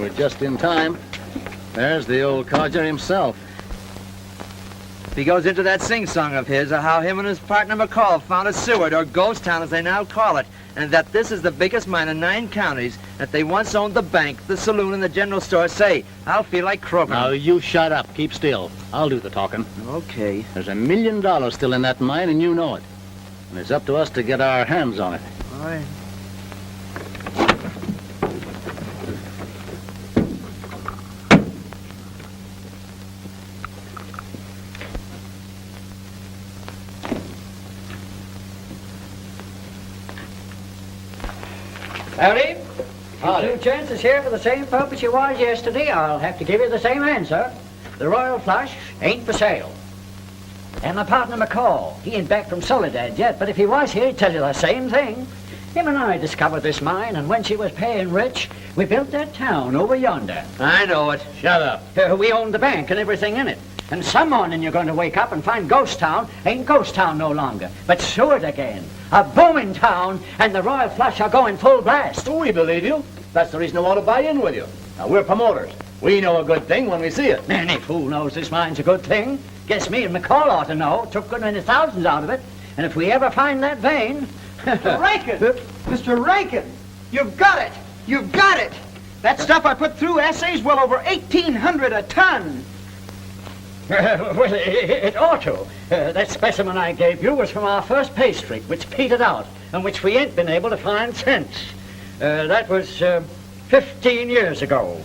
we're just in time. There's the old codger himself. He goes into that sing-song of his of how him and his partner McCall found a Seward, or ghost town as they now call it, and that this is the biggest mine in 9 counties, that they once owned the bank, the saloon, and the general store. Say, I'll feel like croaking. Now, you shut up. Keep still. I'll do the talking. Okay. There's $1 million still in that mine, and you know it. And it's up to us to get our hands on it. All right. Howdy. Howdy. 2 chances here for the same purpose you was yesterday. I'll have to give you the same answer. The Royal Flush ain't for sale. And my partner McCall, he ain't back from Soledad yet, but if he was here, he'd tell you the same thing. Him and I discovered this mine, and when she was paying rich, we built that town over yonder. I know it. Shut up. We owned the bank and everything in it. And some morning you're going to wake up and find Ghost Town ain't Ghost Town no longer, but Seward again. A booming town, and the Royal Flush are going full blast. We believe you. That's the reason I want to buy in with you. Now, we're promoters. We know a good thing when we see it. Any fool knows this mine's a good thing. Guess me and McCall ought to know. Took good many thousands out of it. And if we ever find that vein... Mr. Rankin! Mr. Rankin! You've got it! You've got it! That stuff I put through assays well over 1,800 a ton. Well, it ought to. That specimen I gave you was from our first pay streak, which petered out, and which we ain't been able to find since. That was 15 years ago.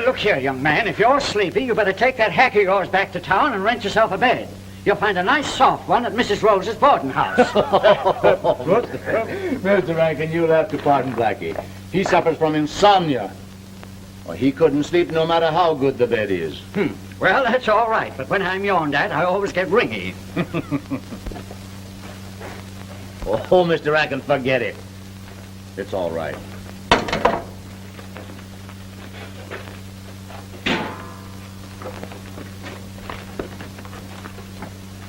Look here, young man, if you're sleepy, you better take that hack of yours back to town and rent yourself a bed. You'll find a nice soft one at Mrs. Rose's boarding house. Mr. Rankin, you'll have to pardon Blackie. He suffers from insomnia. Well, he couldn't sleep no matter how good the bed is. Well, that's all right, but when I'm yawned at, I always get ringy. Oh, Mr. Rankin, forget it. It's all right.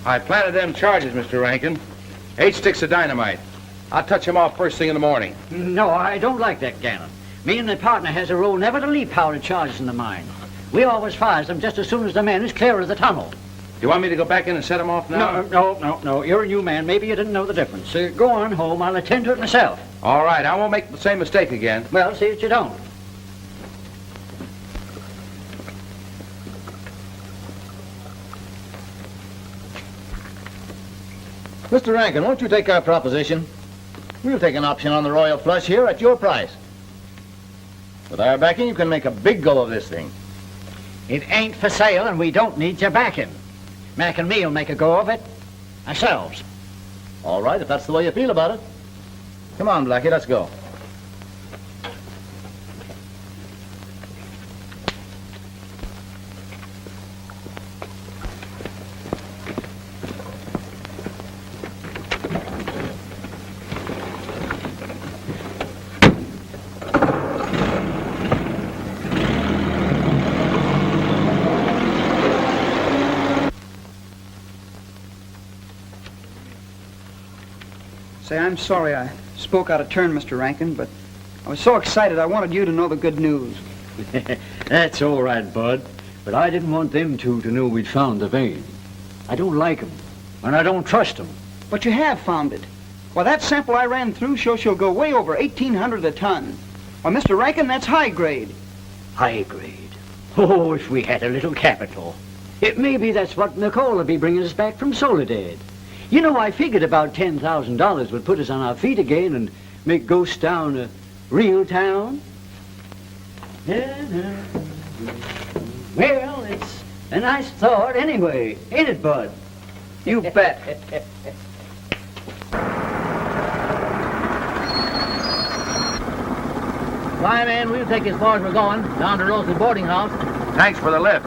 I planted them charges, Mr. Rankin. 8 sticks of dynamite. I'll touch them off first thing in the morning. No, I don't like that, Gannon. Me and the partner has a rule never to leave powdered charges in the mine. We always fires them just as soon as the man is clear of the tunnel. Do you want me to go back in and set them off now? No. You're a new man. Maybe you didn't know the difference. Go on home. I'll attend to it myself. All right, I won't make the same mistake again. Well, see that you don't. Mr. Rankin, won't you take our proposition? We'll take an option on the Royal Flush here at your price. With our backing, you can make a big go of this thing. It ain't for sale, and we don't need your backing. Mac and me'll make a go of it ourselves. All right, if that's the way you feel about it. Come on, Blackie, let's go. Say, I'm sorry I spoke out of turn, Mr. Rankin, but I was so excited I wanted you to know the good news. That's all right, Bud. But I didn't want them two to know we'd found the vein. I don't like 'em, and I don't trust 'em. But you have found it. Why, that sample I ran through shows she'll go way over 1,800 a ton. Why, Mr. Rankin, that's high grade. High grade. Oh, if we had a little capital. Maybe that's what Nicole will be bringing us back from Soledad. You know, I figured about $10,000 would put us on our feet again and make Ghost Town a real town. Well, it's a nice thought anyway, ain't it, Bud? You bet. Climb in, we'll take you as far as we're going, down to Rose's boarding house. Thanks for the lift.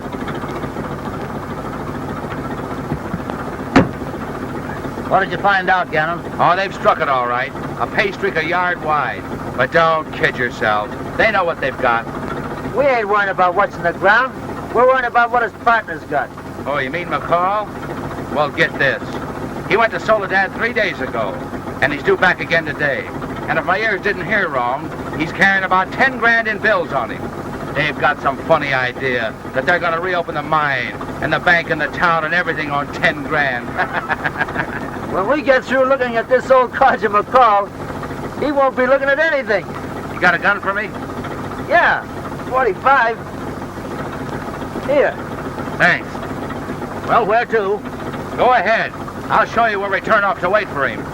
What did you find out, Gannon? Oh, they've struck it all right. A pay streak a yard wide. But don't kid yourselves. They know what they've got. We ain't worrying about what's in the ground. We're worrying about what his partner's got. Oh, you mean McCall? Well, get this. He went to Soledad 3 days ago, and he's due back again today. And if my ears didn't hear wrong, He's carrying about 10 grand in bills on him. They've got some funny idea that they're going to reopen the mine and the bank and the town and everything on 10 grand. When we get through looking at this old codger McCall, he won't be looking at anything. You got a gun for me? Yeah, 45. Here. Thanks. Well, where to? Go ahead. I'll show you where we turn off to wait for him.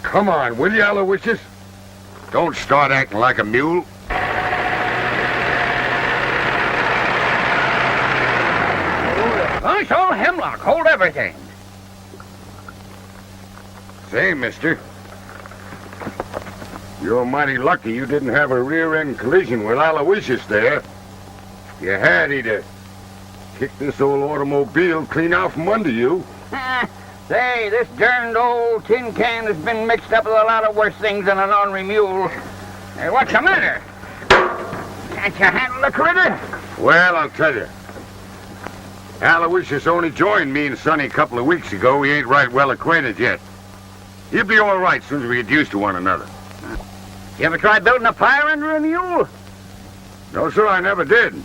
Come on, will you, Aloysius? Don't start acting like a mule. Gosh, old Hemlock, hold everything. Say, mister, you're mighty lucky you didn't have a rear-end collision with Aloysius there. If you had, he'd have kicked this old automobile clean out from under you. Say, this darned old tin can has been mixed up with a lot of worse things than an ornery mule. Hey, what's the matter? Can't you handle the critter? Well, I'll tell you. Aloysius only joined me and Sonny a couple of weeks ago. We ain't right well acquainted yet. He'll be all right as soon as we get used to one another. You ever try building a fire under a mule? No, sir, I never did.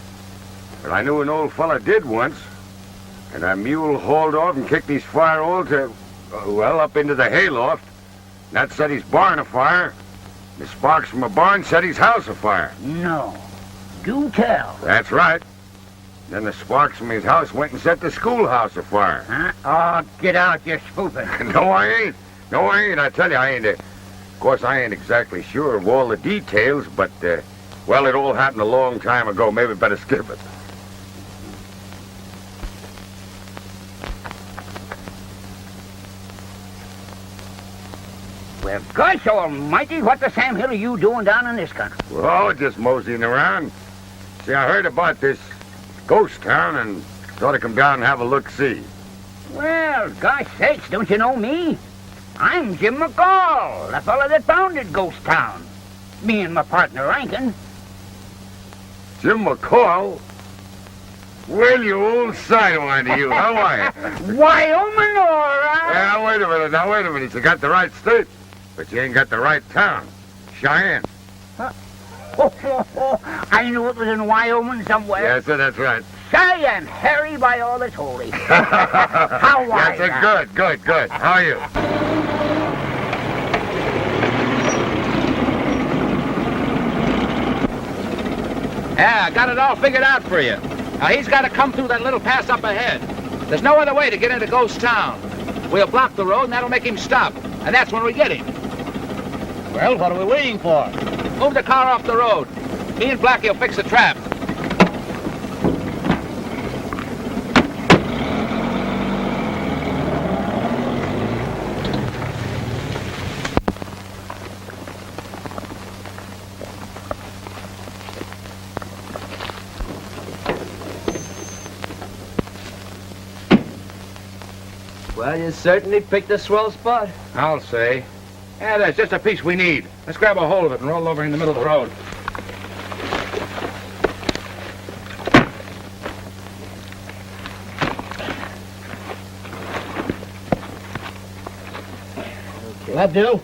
But I knew an old fella did once. And that mule hauled off and kicked his fire all to, well, up into the hayloft. That set his barn afire. The sparks from a barn set his house afire. No. Do tell. That's right. Then the sparks from his house went and set the schoolhouse afire. Huh? Oh, get out, you're spoofing. No, I ain't. No, I ain't. I tell you, I ain't. Of course, I ain't exactly sure of all the details, but, well, it all happened a long time ago. Maybe better skip it. Well, gosh almighty, what the Sam Hill are you doing down in this country? Oh, just moseying around. See, I heard about this ghost town and thought I'd come down and have a look-see. Well, gosh sakes, don't you know me? I'm Jim McCall, the fella that founded Ghost Town. Me and my partner Rankin. Jim McCall? Well, you old sidewinder, you. How are you? Wyoming, all right. Now, wait a minute. You got the right state, but you ain't got the right town. Cheyenne. I knew it was in Wyoming somewhere. Yes, sir, that's right. Cheyenne, Harry, by all that's holy. How are Yes, sir, good. How are you? Yeah, I got it all figured out for you. Now, he's got to come through that little pass up ahead. There's no other way to get into Ghost Town. We'll block the road, and that'll make him stop. And that's when we get him. Well, what are we waiting for? Move the car off the road. Me and Blackie will fix the trap. Well, you certainly picked a swell spot. I'll say. Yeah, there's just a piece we need. Let's grab a hold of it and roll over in the middle of the road. That do?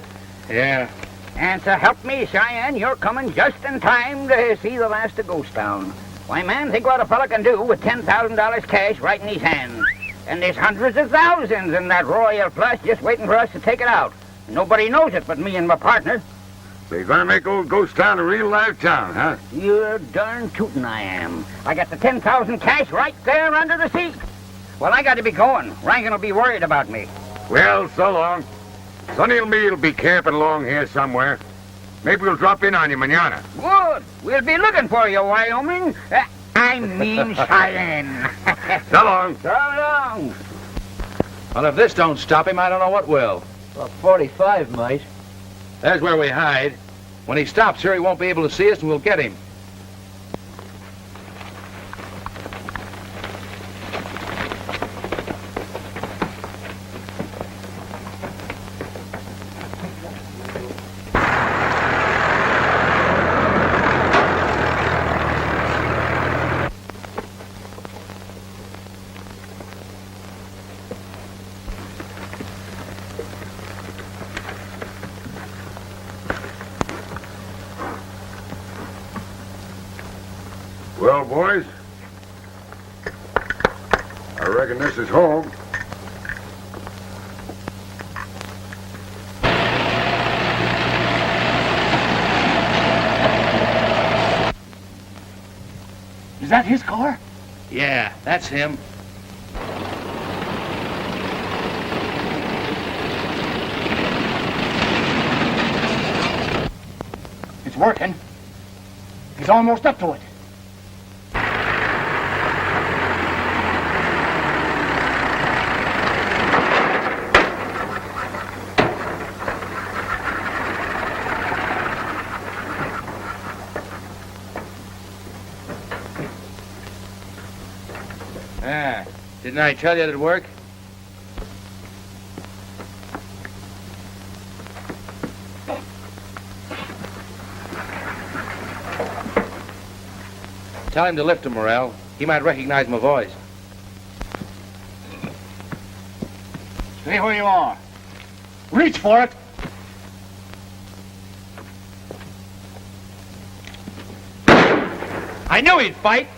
Yeah. And to help me, Cheyenne, you're coming just in time to see the last of Ghost Town. Why, man, think what a fella can do with $10,000 cash right in his hands. And there's hundreds of thousands in that royal flush just waiting for us to take it out. Nobody knows it but me and my partner. So you're gonna make old Ghost Town a real live town, huh? You're darn tootin' I am. I got the 10,000 cash right there under the seat. Well, I got to be going. Rankin will be worried about me. Well, so long. Sonny and me'll be camping along here somewhere. Maybe we'll drop in on you manana. Good. We'll be looking for you, Wyoming. I mean Cheyenne. So long. So long. Well, if this don't stop him, I don't know what will. Well, 45 might. There's where we hide. When he stops here, he won't be able to see us, and we'll get him. Well, boys, I reckon this is home. Is that his car? Yeah, that's him. It's working. He's almost up to it. Ah, didn't I tell you it'd work? Tell him to lift him, Morrell. He might recognize my voice. Stay where you are. Reach for it. I knew he'd fight.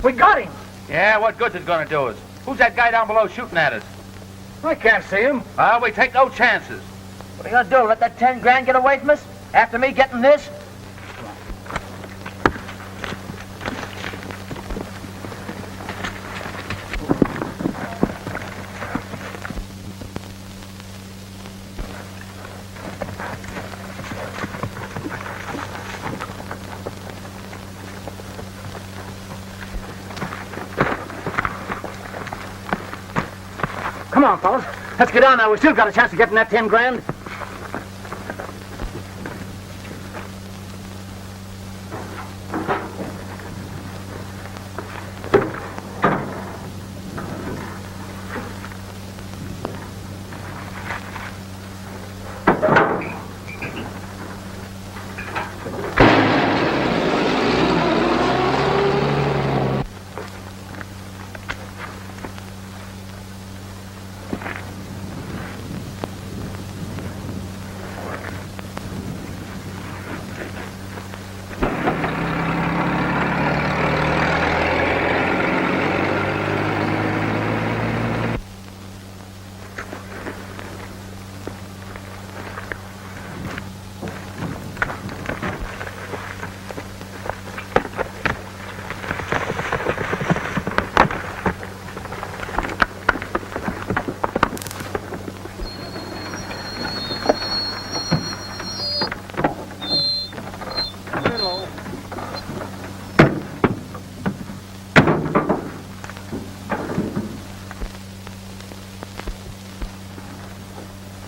We got him. Yeah, what good's it gonna do us? Who's that guy down below shooting at us? I can't see him. We take no chances. What are you gonna do, let that 10 grand get away from us? After me getting this? Come on, fellas. Let's get on now. We still got a chance of getting that 10 grand.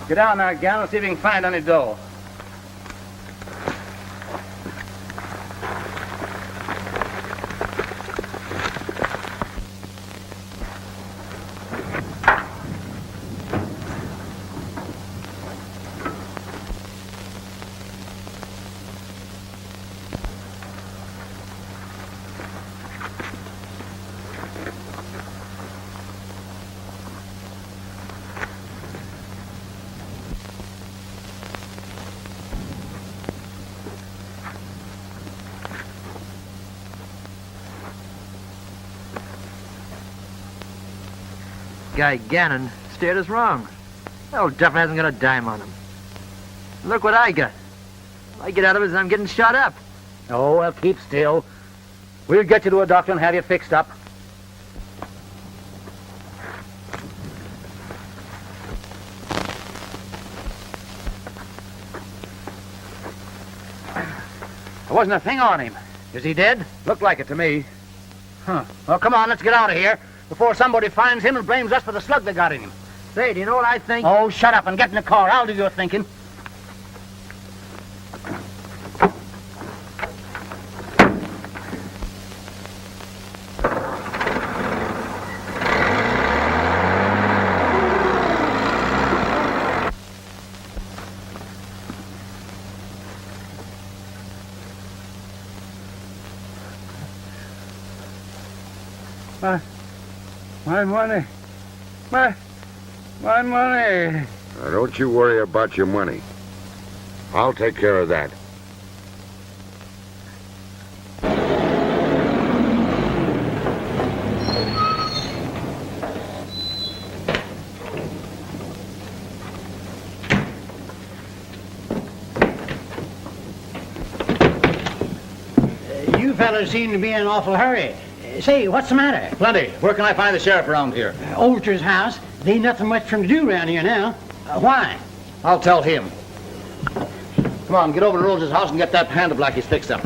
Get down there, gal, and see if you can find any dough. guy Gannon steered us wrong. Old Duffer hasn't got a dime on him. Look what I got. All I get out of it is I'm getting shot up. Oh, well, keep still. We'll get you to a doctor and have you fixed up. There wasn't a thing on him. Is he dead? Looked like it to me. Huh. Well, come on, let's get out of here before somebody finds him and blames us for the slug they got in him. Say, do you know what I think? Oh, shut up and get in the car. I'll do your thinking. My money. My money. Now, don't you worry about your money. I'll take care of that. You fellas seem to be in an awful hurry. Say, what's the matter? Plenty. Where can I find the sheriff around here? Olter's house. There ain't nothing much for him to do around here now. Why? I'll tell him. Come on, get over to Rose's house and get that handle blackies fixed up.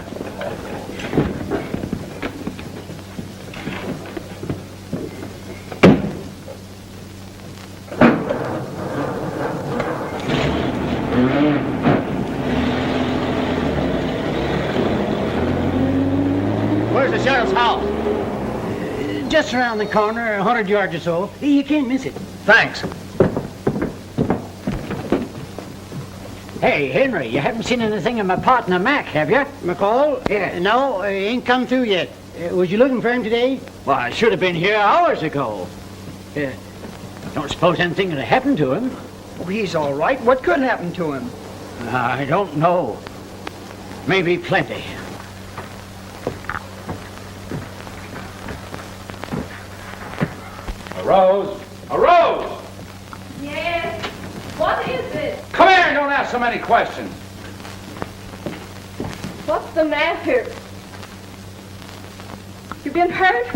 Where's the sheriff's house? Just around the corner, 100 yards or so. You can't miss it. Thanks. Hey, Henry, you haven't seen anything of my partner, Mac, have you? McCall? Yeah. No, he ain't come through yet. Was you looking for him today? Well, I should have been here hours ago. Don't suppose anything would have happened to him? Oh, he's all right. What could happen to him? I don't know. Maybe plenty. Rose! Rose! Yes? What is it? Come here and don't ask so many questions. What's the matter? You been hurt?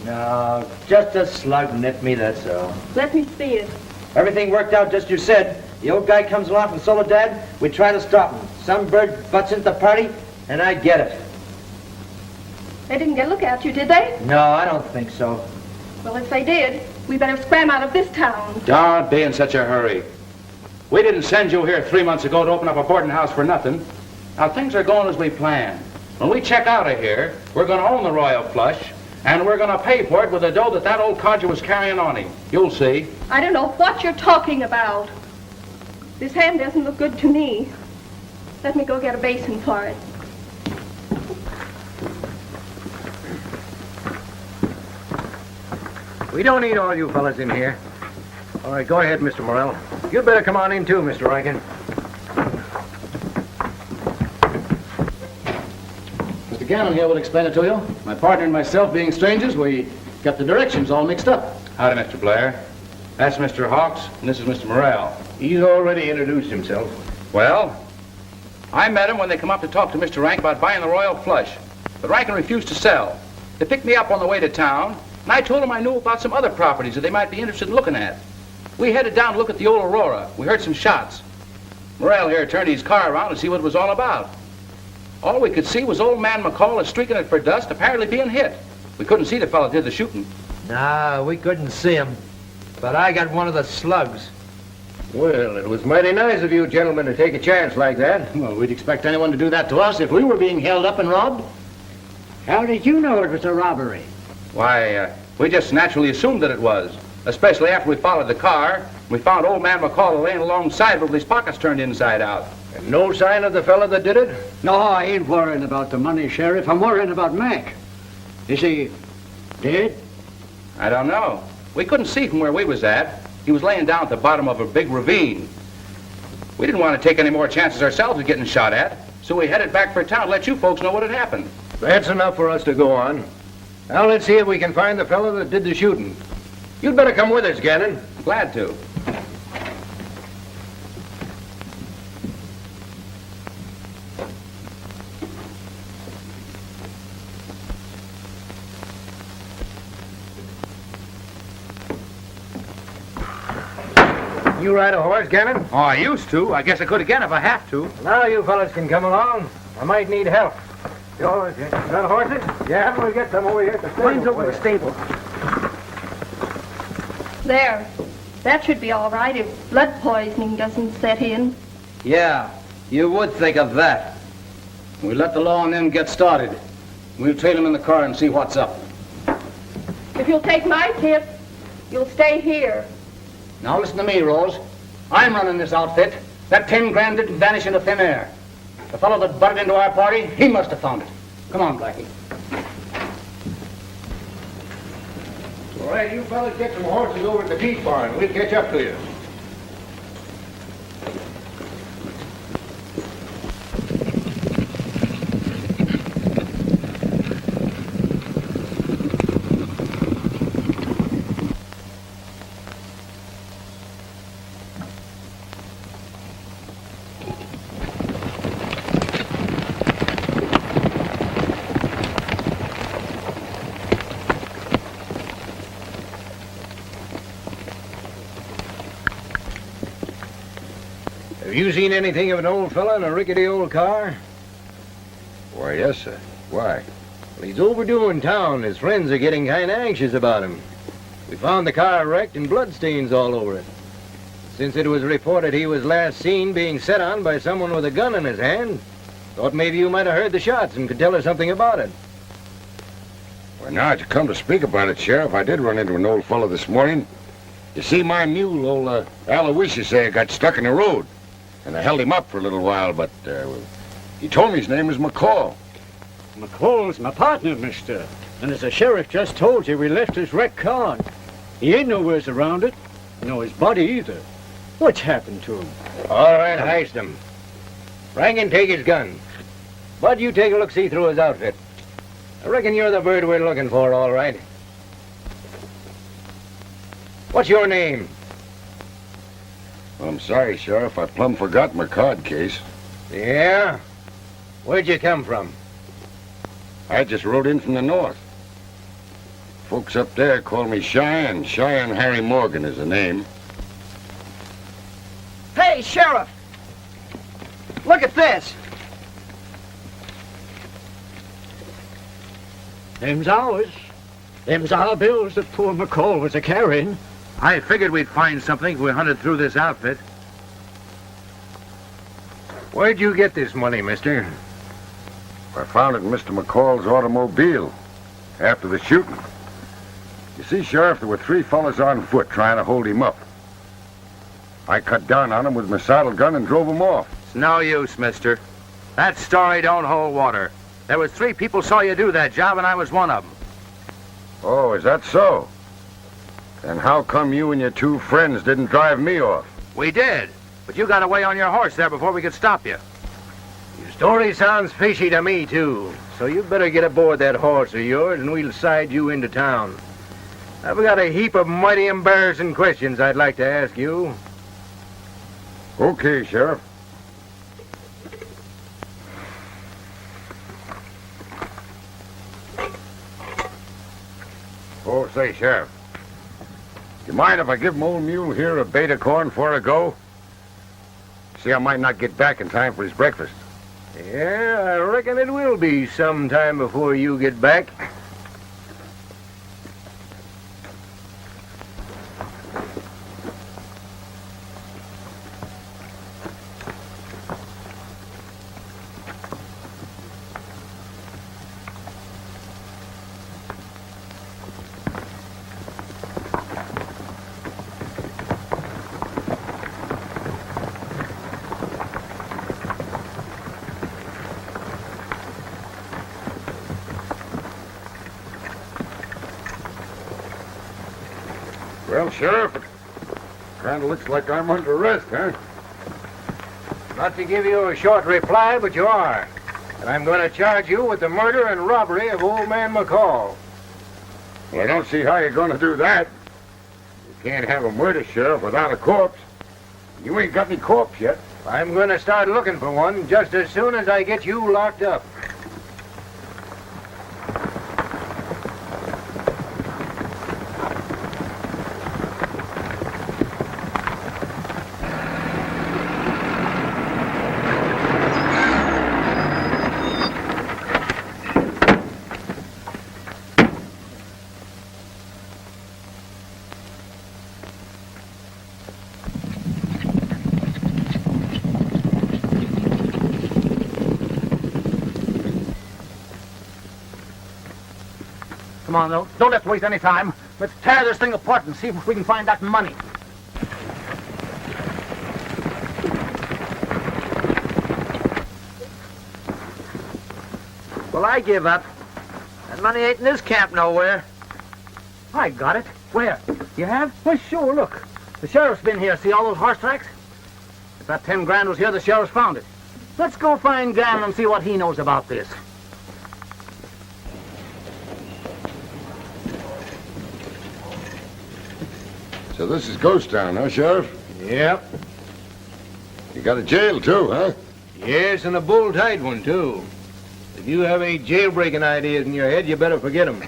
No, just a slug nipped me, that's all. Let me see it. Everything worked out just you said. The old guy comes along from Soledad, we try to stop him. Some bird butts into the party, and I get it. They didn't get a look at you, did they? No, I don't think so. Well, if they did, we better scram out of this town. Don't be in such a hurry. We didn't send you here 3 months ago to open up a boarding house for nothing. Now, things are going as we planned. When we check out of here, we're going to own the Royal Flush, and we're going to pay for it with the dough that old codger was carrying on him. You'll see. I don't know what you're talking about. This hand doesn't look good to me. Let me go get a basin for it. We don't need all you fellas in here. All right, go ahead, Mr. Morrell. You'd better come on in too, Mr. Rankin. Mr. Gannon here will explain it to you. My partner and myself, being strangers, we got the directions all mixed up. Howdy, Mr. Blair. That's Mr. Hawks, and this is Mr. Morrell. He's already introduced himself. Well, I met him when they come up to talk to Mr. Rank about buying the Royal Flush. But Rankin refused to sell. They picked me up on the way to town, and I told them I knew about some other properties that they might be interested in looking at. We headed down to look at the old Aurora. We heard some shots. Morrell here turned his car around to see what it was all about. All we could see was old man McCall streaking it for dust, apparently being hit. We couldn't see the fellow did the shooting. No, we couldn't see him. But I got one of the slugs. Well, it was mighty nice of you gentlemen to take a chance like that. Well, we'd expect anyone to do that to us if we were being held up and robbed. How did you know it was a robbery? Why, we just naturally assumed that it was, especially after we followed the car. We found old man McCall laying alongside with his pockets turned inside out. And no sign of the fella that did it? No, I ain't worrying about the money, Sheriff. I'm worrying about Mac. Is he dead? I don't know. We couldn't see from where we was at. He was laying down at the bottom of a big ravine. We didn't want to take any more chances ourselves of getting shot at, so we headed back for town to let you folks know what had happened. That's enough for us to go on. Now let's see if we can find the fella that did the shooting. You'd better come with us, Gannon. Glad to. You ride a horse, Gannon? Oh, I used to. I guess I could again if I have to. Now you fellas can come along. I might need help. You got horses? Yeah, we'll get some over here at the stable. Mine's over the stable. There. That should be all right if blood poisoning doesn't set in. Yeah, you would think of that. We let the law and them get started. We'll trail them in the car and see what's up. If you'll take my tip, you'll stay here. Now listen to me, Rose. I'm running this outfit. That 10 grand didn't vanish into thin air. The fellow that butted into our party, he must have found it. Come on, Blackie. All right, you fellas get some horses over at the beef barn. We'll catch up to you. Have you seen anything of an old fella in a rickety old car? Why, yes, sir. Why? Well, he's overdue in town. His friends are getting kind of anxious about him. We found the car wrecked and bloodstains all over it. Since it was reported he was last seen being set on by someone with a gun in his hand, thought maybe you might have heard the shots and could tell us something about it. Well, now that you come to speak about it, Sheriff, I did run into an old fellow this morning. You see, my mule, old Aloysius there, got stuck in the road. And I held him up for a little while, but he told me his name was McCall. McCall's my partner, mister. And as the sheriff just told you, we left his wrecked car. He ain't nowheres around it. Nor his body either. What's happened to him? All right, heist him. Rankin, take his gun. Bud, you take a look-see through his outfit. I reckon you're the bird we're looking for, all right. What's your name? Well, I'm sorry, Sheriff. I plumb forgot my card case. Yeah? Where'd you come from? I just rode in from the north. Folks up there call me Cheyenne. Cheyenne Harry Morgan is the name. Hey, Sheriff! Look at this! Them's ours. Them's our bills that poor McCall was a-carrying. I figured we'd find something if we hunted through this outfit. Where'd you get this money, mister? I found it in Mr. McCall's automobile after the shooting. You see, Sheriff, there were 3 fellas on foot trying to hold him up. I cut down on him with my saddle gun and drove him off. It's no use, mister. That story don't hold water. There was 3 people saw you do that job, and I was one of them. Oh, is that so? Then how come you and your 2 friends didn't drive me off? We did, but you got away on your horse there before we could stop you. Your story sounds fishy to me, too. So you'd better get aboard that horse of yours, and we'll side you into town. I've got a heap of mighty embarrassing questions I'd like to ask you. Okay, Sheriff. Oh, say, Sheriff. You mind if I give my old mule here a bait of corn before I go? See, I might not get back in time for his breakfast. Yeah, I reckon it will be some time before you get back. Well, Sheriff, it kind of looks like I'm under arrest, huh? Not to give you a short reply, but you are. And I'm going to charge you with the murder and robbery of old man McCall. Well, I don't see how you're going to do that. Can't have a murder, Sheriff, without a corpse. You ain't got any corpse yet. I'm going to start looking for one just as soon as I get you locked up. Come on, though. Don't let's waste any time. Let's tear this thing apart and see if we can find that money. Well, I give up. That money ain't in this camp nowhere. I got it. Where? You have? Well, sure, look. The sheriff's been here. See all those horse tracks? If that 10 grand was here, the sheriff's found it. Let's go find Gannon and see what he knows about this. So this is Ghost Town, huh, Sheriff? Yep. You got a jail, too, huh? Yes, and a bull-tight one, too. If you have any jailbreaking ideas in your head, you better forget them.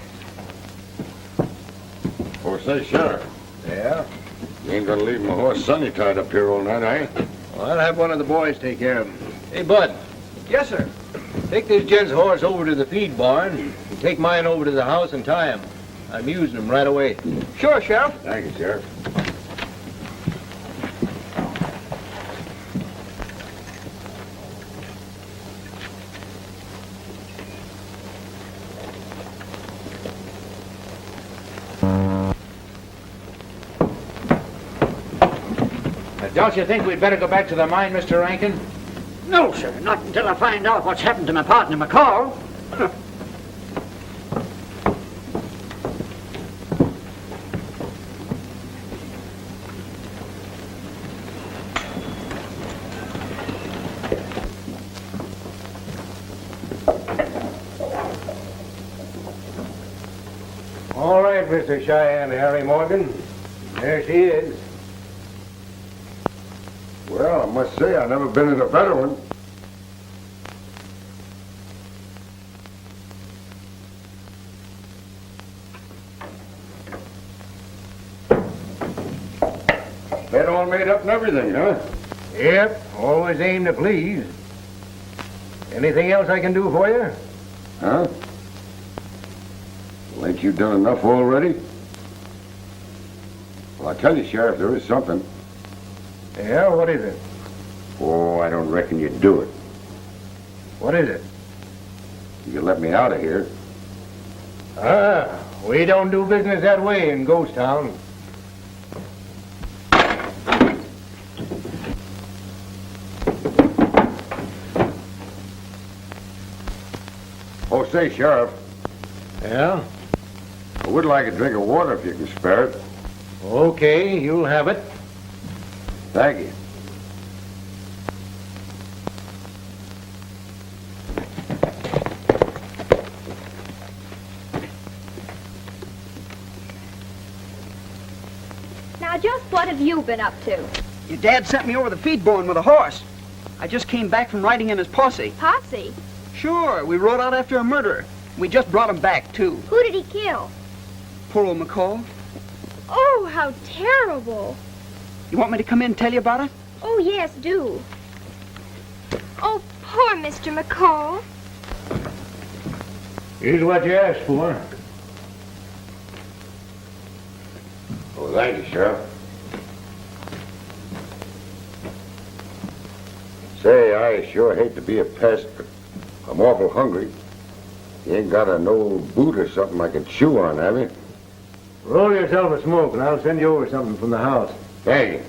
Oh, say, Sheriff, Yeah? you ain't gonna leave my horse Sonny tied up here all night, eh? Well, I'll have one of the boys take care of him. Hey, Bud, Yes, sir. take this gent's horse over to the feed barn and take mine over to the house and tie him. I'm using him right away. Sure, Sheriff. Thank you, Sheriff. Don't you think we'd better go back to the mine, Mr. Rankin? No, sir, not until I find out what's happened to my partner, McCall. All right, Mr. Cheyenne Harry Morgan. There she is. Well, I must say, I've never been in a better one. Bed all made up and everything, huh? Yep, always aim to please. Anything else I can do for you? Huh? Well, ain't you done enough already? Well, I tell you, Sheriff, there is something. Yeah, what is it? Oh, I don't reckon you'd do it. What is it? You let me out of here. Ah, we don't do business that way in Ghost Town. Oh, say, Sheriff, Yeah? I would like a drink of water if you can spare it. Okay, you'll have it. Thank you. Now, just what have you been up to? Your dad sent me over the feed barn with a horse. I just came back from riding in his posse. Posse? Sure, we rode out after a murderer. We just brought him back, too. Who did he kill? Poor old McCall. Oh, how terrible. You want me to come in and tell you about it? Oh, yes, do. Oh, poor Mr. McCall. Here's what you asked for. Oh, thank you, Sheriff. Say, I sure hate to be a pest, but I'm awful hungry. You ain't got an old boot or something I could chew on, have you? Roll yourself a smoke, and I'll send you over something from the house. Thank you.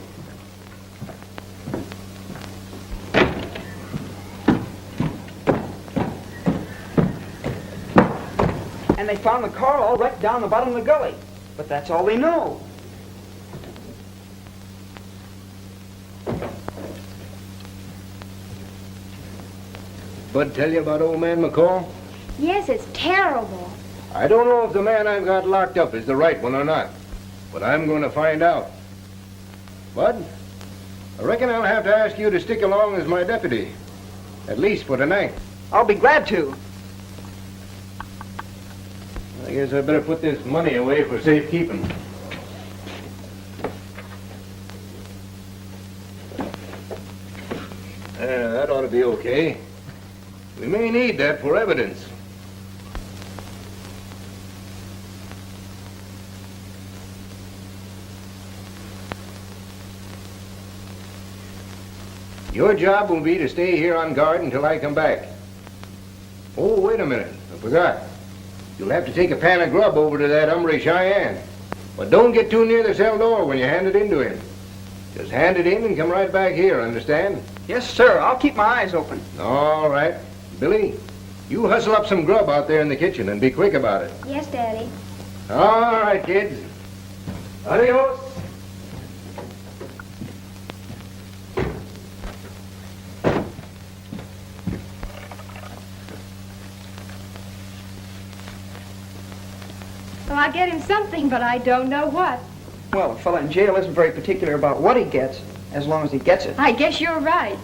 And they found the car all wrecked down the bottom of the gully. But that's all they know. Bud tell you about old man McCall? Yes, it's terrible. I don't know if the man I've got locked up is the right one or not. but I'm going to find out. Bud, I reckon I'll have to ask you to stick along as my deputy, at least for tonight. I'll be glad to. I guess I better put this money away for safekeeping. That ought to be okay. We may need that for evidence. Your job will be to stay here on guard until I come back. Oh, wait a minute. I forgot. You'll have to take a pan of grub over to that Hombre Cheyenne. But don't get too near the cell door when you hand it in to him. Just hand it in and come right back here, understand? Yes, sir. I'll keep my eyes open. All right. Billy, you hustle up some grub out there in the kitchen and be quick about it. Yes, Daddy. All right, kids. Adios. Well, I get him something, but I don't know what. Well, a fella in jail isn't very particular about what he gets, as long as he gets it. I guess you're right.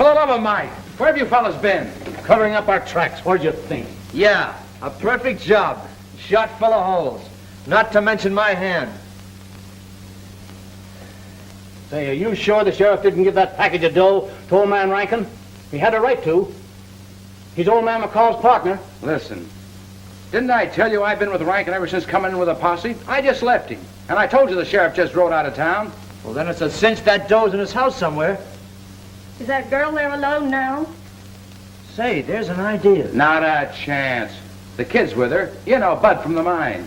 For the love of Mike, where have you fellas been? Covering up our tracks. What'd you think? Yeah, a perfect job. Shot full of holes. Not to mention my hand. Say, are you sure the sheriff didn't give that package of dough to old man Rankin? He had a right to. He's old man McCall's partner. Listen, didn't I tell you I've been with Rankin ever since coming in with a posse? I just left him. And I told you the sheriff just rode out of town. Well, then it's a cinch that dough's in his house somewhere. Is that girl there alone now? Say, there's an idea. Not a chance. The kid's with her. You know, Bud from the mine.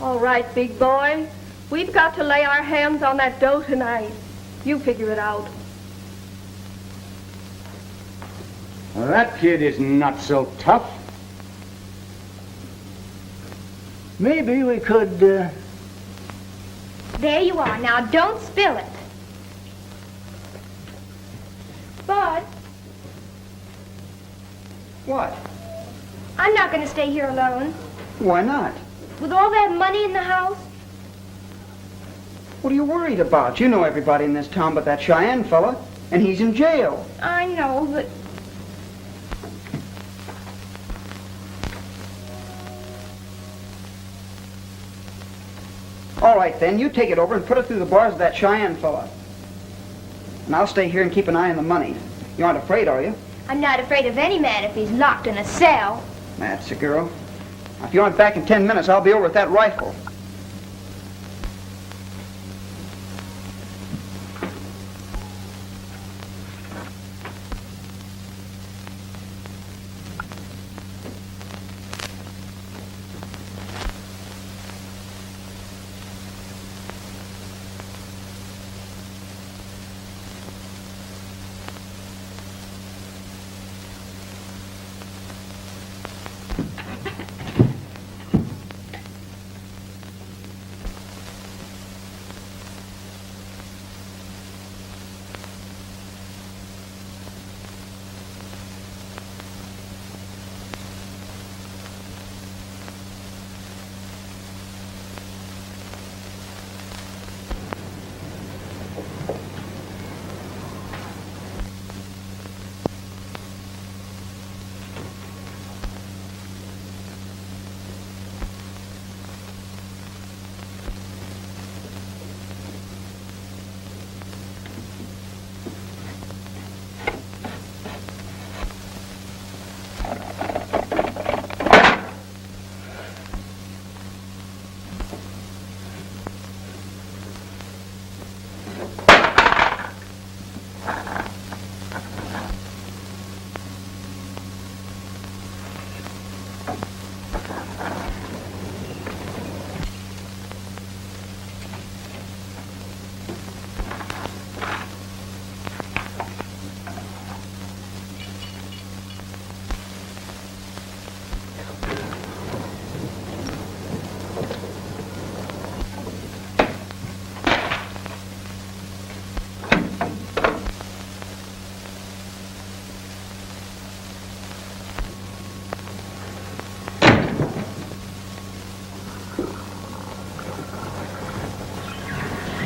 All right, big boy. We've got to lay our hands on that dough tonight. You figure it out. Well, that kid is not so tough. Maybe we could, There you are. Now, don't spill it. Bud, What? I'm not going to stay here alone. Why not? With all that money in the house? What are you worried about? You know everybody in this town but that Cheyenne fella, and he's in jail. I know, but... All right, then, you take it over and put it through the bars of that Cheyenne fella. And I'll stay here and keep an eye on the money. You aren't afraid, are you? I'm not afraid of any man if he's locked in a cell. That's the girl. Now, if you aren't back in 10 minutes, I'll be over with that rifle.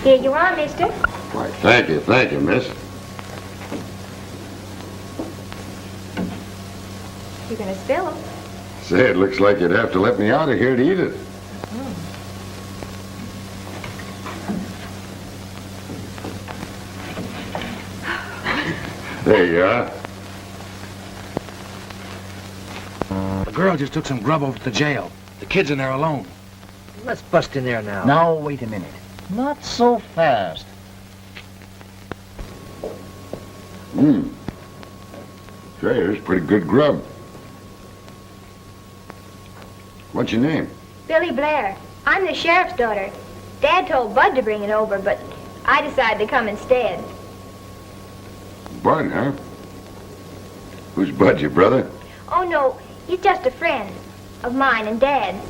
Here you are, mister. Why, thank you, miss. You're gonna spill them. Say, it looks like you'd have to let me out of here to eat it. There you are. The girl just took some grub over to the jail. The kid's in there alone. Let's bust in there now. Now, wait a minute. Not so fast. Say, there's pretty good grub. What's your name? Billy Blair. I'm the sheriff's daughter. Dad told Bud to bring it over, but I decided to come instead. Bud, huh? Who's Bud, your brother? Oh, no, he's just a friend of mine and Dad's.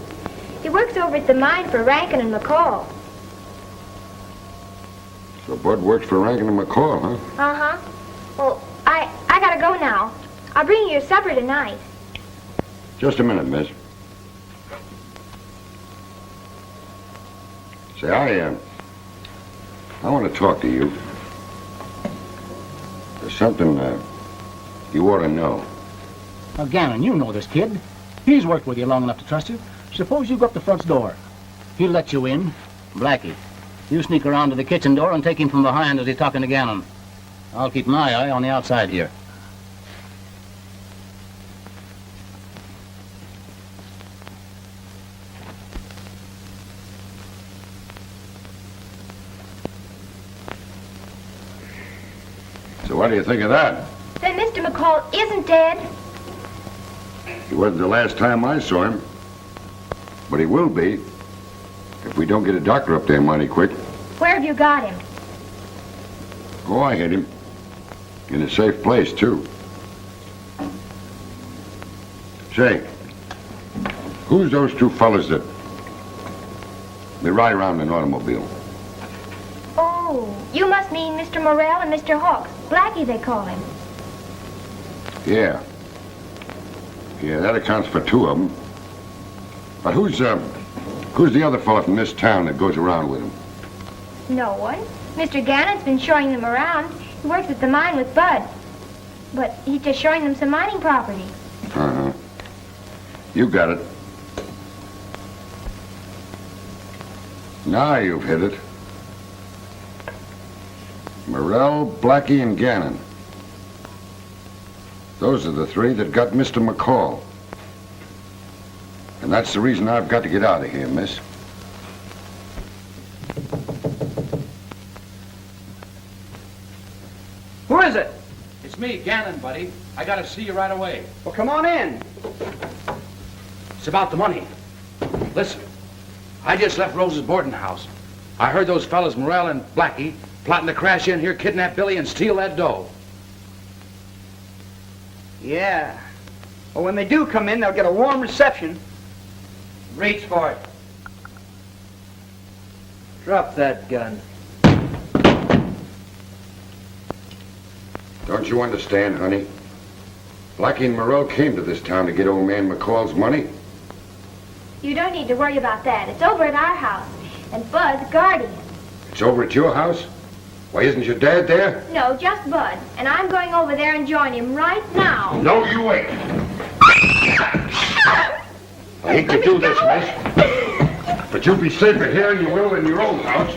He works over at the mine for Rankin and McCall. So Bud works for Rankin and McCall, huh? Uh-huh. Well, I gotta go now. I'll bring you your supper tonight. Just a minute, miss. Say, I want to talk to you. There's something, you ought to know. Now, Gannon, you know this kid. He's worked with you long enough to trust you. Suppose you go up the front door. He'll let you in. Blackie, you sneak around to the kitchen door and take him from behind as he's talking to Gannon. I'll keep my eye on the outside here. So what do you think of that? Then Mr. McCall isn't dead. It wasn't the last time I saw him. But he will be, if we don't get a doctor up there mighty quick. Where have you got him? Oh, I hid him. In a safe place, too. Say, who's those two fellas that... They ride around in an automobile? Oh, you must mean Mr. Morrell and Mr. Hawks. Blackie, they call him. Yeah. Yeah, that accounts for two of them. But who's the other fella from this town that goes around with him? No one. Mr. Gannon's been showing them around. He works at the mine with Bud. But he's just showing them some mining property. Uh-huh. You got it. Now you've hit it. Morrell, Blackie, and Gannon. Those are the three that got Mr. McCall. And that's the reason I've got to get out of here, miss. Who is it? It's me, Gannon, buddy. I gotta see you right away. Well, come on in. It's about the money. Listen, I just left Rose's boarding house. I heard those fellas, Morrell and Blackie, plotting to crash in here, kidnap Billy, and steal that dough. Yeah. Well, when they do come in, they'll get a warm reception. Reach for it. Drop that gun. Don't you understand, honey? Blackie and Morrell came to this town to get old man McCall's money. You don't need to worry about that. It's over at our house. And Bud's guarding it. It's over at your house? Why, isn't your dad there? No, just Bud. And I'm going over there and join him right now. No, you wait. I hate to do this, miss. But you'll be safer here than you will in your own house.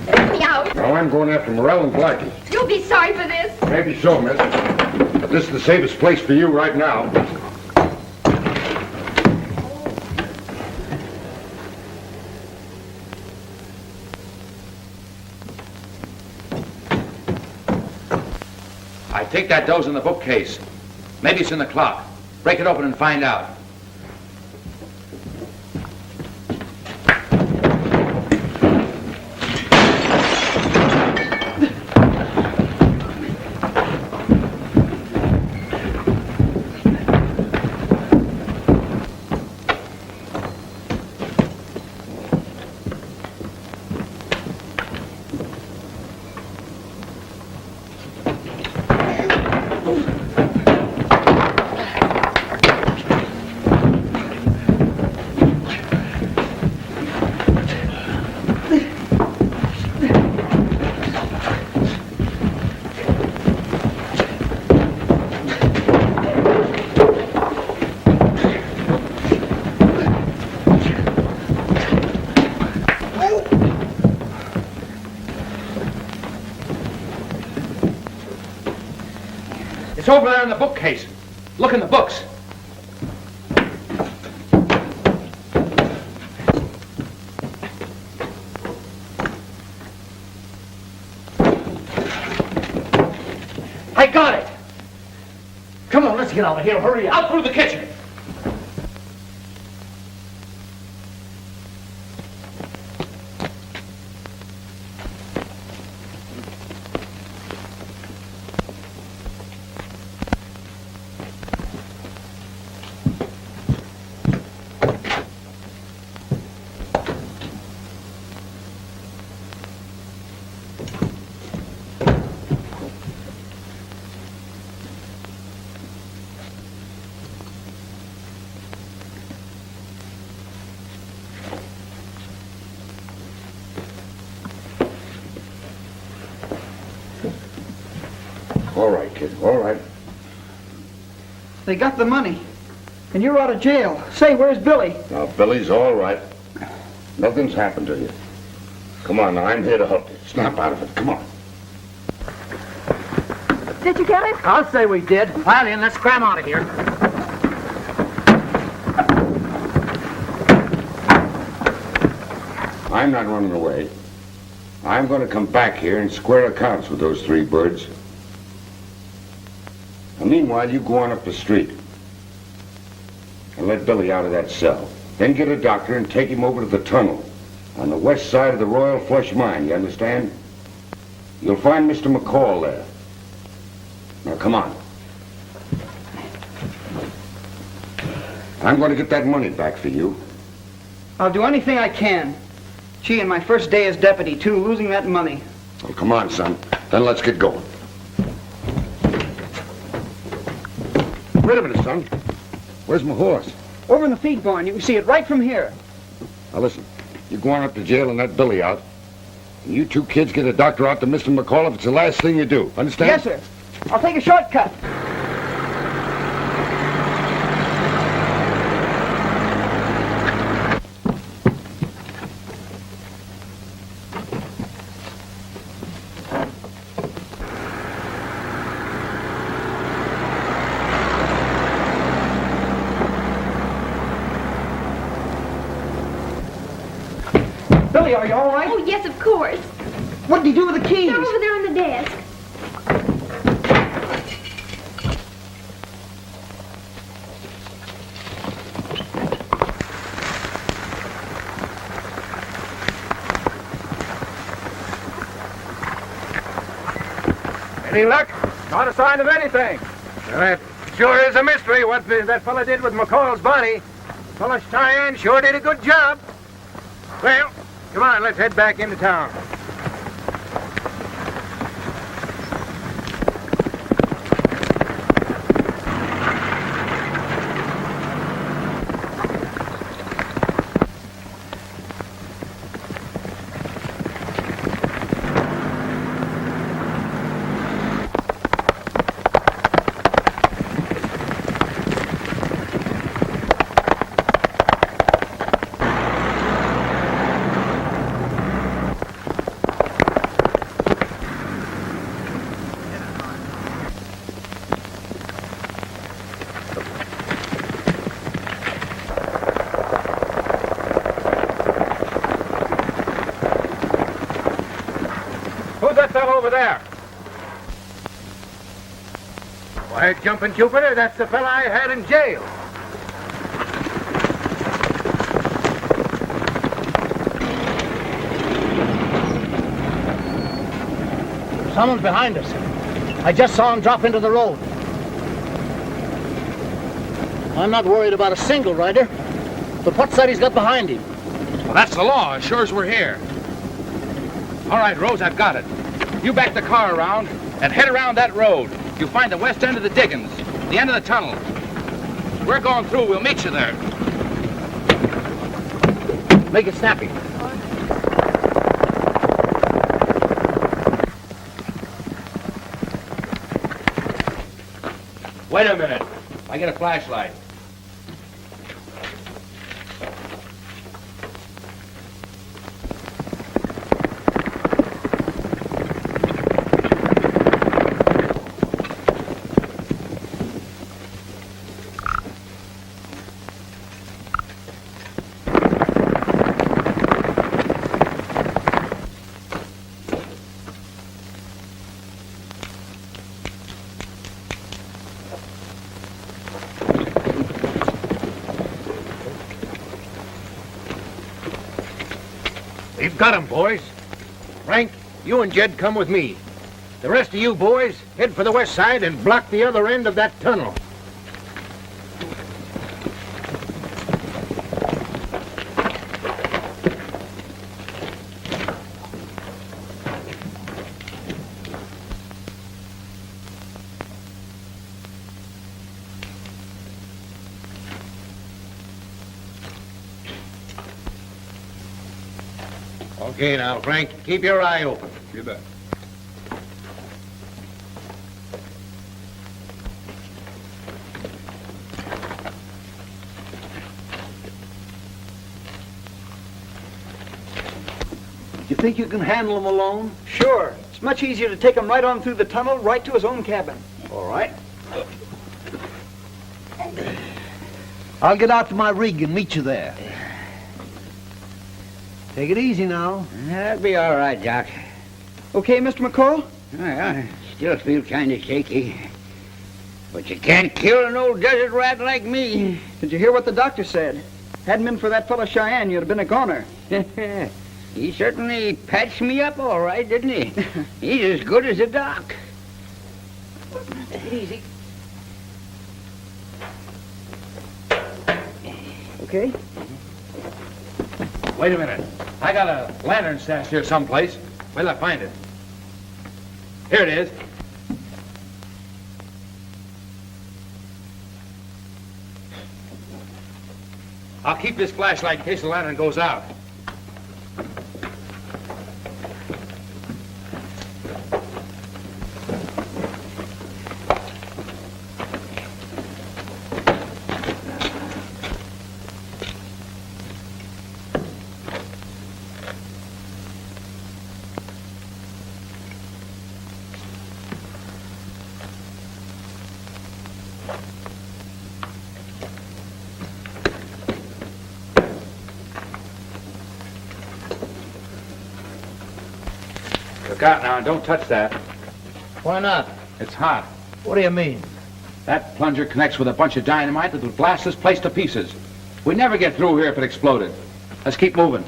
Let me out. Now I'm going after Morrell and Blackie. You'll be sorry for this. Maybe so, miss. But this is the safest place for you right now. I think that dough's in the bookcase. Maybe it's in the clock. Break it open and find out. over there in the bookcase. Look in the books. I got it. Come on, let's get out of here. Hurry up. Out through the kitchen. All right, kid, all right. They got the money. And you're out of jail. Say, where's Billy? Now, Billy's all right. Nothing's happened to you. Come on, now, I'm here to help you. Snap out of it, come on. Did you get it? I'll say we did. Pile in, let's cram out of here. I'm not running away. I'm going to come back here and square accounts with those three birds. And meanwhile, you go on up the street and let Billy out of that cell. Then get a doctor and take him over to the tunnel on the west side of the Royal Flush Mine, you understand? You'll find Mr. McCall there. Now, come on. I'm going to get that money back for you. I'll do anything I can. Gee, and my first day as deputy, too, losing that money. Well, come on, son. Then let's get going. Wait a minute, son. Where's my horse? Over in the feed barn. You can see it right from here. Now, listen. You go on up to jail and let Billy out. And you two kids get a doctor out to Mr. McCall if it's the last thing you do. Understand? Yes, sir. I'll take a shortcut. Billy, are you all right? Oh, yes, of course. What did he do with the keys? They're over there on the desk. Any luck? Not a sign of anything. Well, that sure is a mystery what that fella did with McCall's body. Fella Cheyenne sure did a good job. Well, come on, let's head back into town. Who's that fellow over there? Why, Jumping Jupiter, that's the fella I had in jail. Someone's behind us. I just saw him drop into the road. I'm not worried about a single rider, but what's that he's got behind him? Well, that's the law, as sure as we're here. All right, Rose, I've got it. You back the car around and head around that road. You'll find the west end of the diggings, the end of the tunnel. We're going through. We'll meet you there. Make it snappy. Wait a minute. I get a flashlight. We've got him, boys. Frank, you and Jed come with me. The rest of you boys, head for the west side and block the other end of that tunnel. Okay, now, Frank, keep your eye open. You bet. You think you can handle him alone? Sure. It's much easier to take him right on through the tunnel, right to his own cabin. All right. I'll get out to my rig and meet you there. Take it easy now. That'll be all right, Doc. Okay, Mr. McCall? I still feel kind of shaky. But you can't kill an old desert rat like me. Did you hear what the doctor said? Hadn't been for that fellow Cheyenne, you'd have been a goner. He certainly patched me up all right, didn't he? He's as good as a doc. Take it easy. Okay? Wait a minute. I got a lantern stashed here someplace. Where'd I find it? Here it is. I'll keep this flashlight in case the lantern goes out. Look out now, and don't touch that. Why not? It's hot. What do you mean? That plunger connects with a bunch of dynamite that would blast this place to pieces. We'd never get through here if it exploded. Let's keep moving.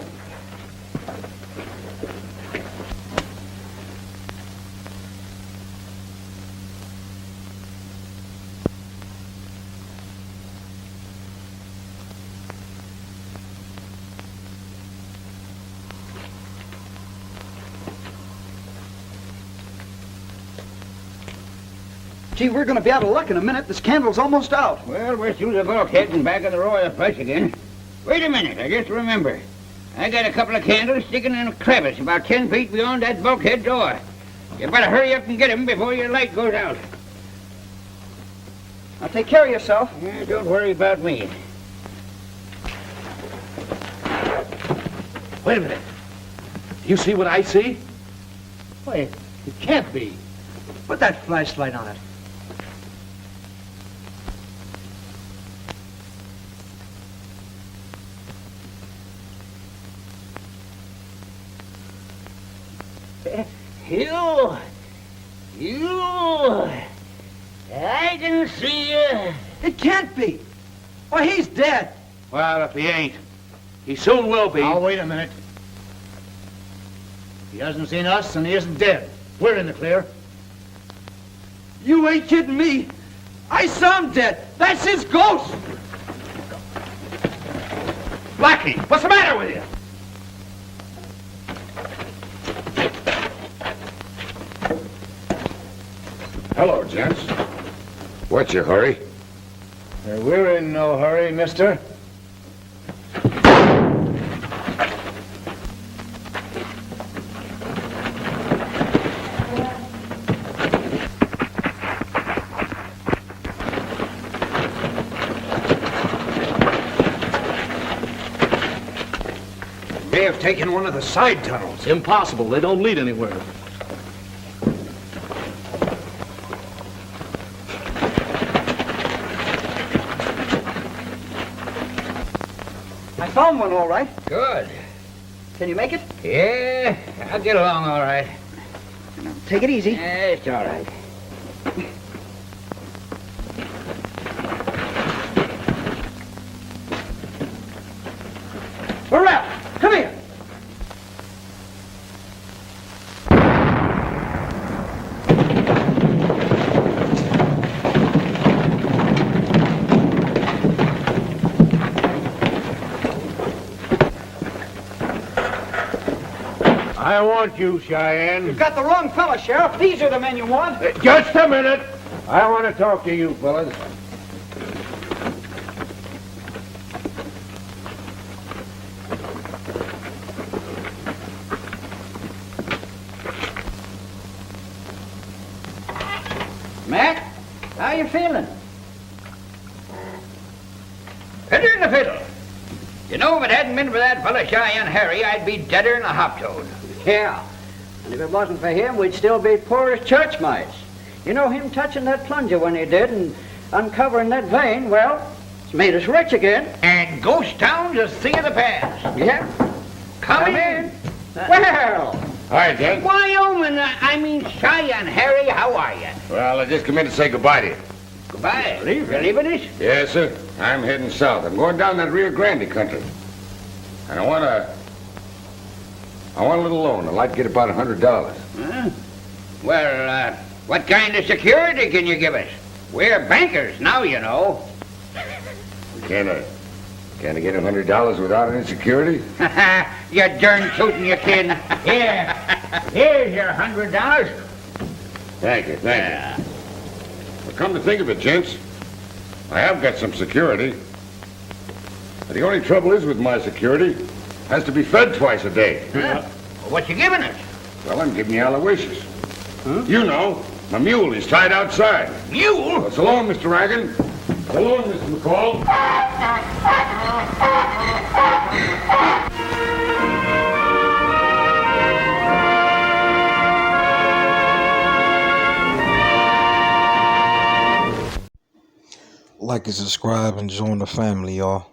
Gee, we're going to be out of luck in a minute. This candle's almost out. Well, we're through the bulkhead and back of the Royal Flush again. Wait a minute, I just remember. I got a couple of candles sticking in a crevice about 10 feet beyond that bulkhead door. You better hurry up and get 'em before your light goes out. Now take care of yourself. Yeah, don't worry about me. Wait a minute. Do you see what I see? Wait, it can't be. Put that flashlight on it. You, I can see you. It can't be. Why, he's dead. Well, if he ain't, he soon will be. Now, wait a minute. He hasn't seen us, and he isn't dead. We're in the clear. You ain't kidding me. I saw him dead. That's his ghost. Blackie, what's the matter with you? Hello, gents. What's your hurry? We're in no hurry, mister. May have taken one of the side tunnels. Impossible. They don't lead anywhere. I found one all right. Good. Can you make it? Yeah, I'll get along all right. Take it easy. Yeah, it's all right. Burrell, come here. I want you, Cheyenne. You've got the wrong fella, Sheriff. These are the men you want. Just a minute. I want to talk to you, fellas. Mac, how you feeling? Fiddler in the fiddle. You know, if it hadn't been for that fella Cheyenne Harry, I'd be deader than a hop toad. Yeah. And if it wasn't for him, we'd still be poor as church mice. You know, him touching that plunger when he did and uncovering that vein, well, it's made us rich again. And Ghost Town's a thing of the past. Yeah. Come in. Well, Hi, Jen. Wyoming, I mean Cheyenne Harry, how are you? Well, I just come in to say goodbye to you. Goodbye. You're leaving us? Yes, sir. I'm heading south. I'm going down that Rio Grande country. And I want a little loan. I'd like to get about $100. Huh? Well, what kind of security can you give us? We're bankers now, you know. Can I get $100 without any security? You darn tootin' you kid. Here. Here's your $100. Thank you. Well, come to think of it, gents, I have got some security. But the only trouble is with my security, has to be fed twice a day. Huh? What you giving us? Well, I'm giving you Aloysius. Huh? You know, my mule is tied outside. Mule? Well, so long, Mr. Ragan. So long, Mr. McCall. Like and subscribe and join the family, y'all.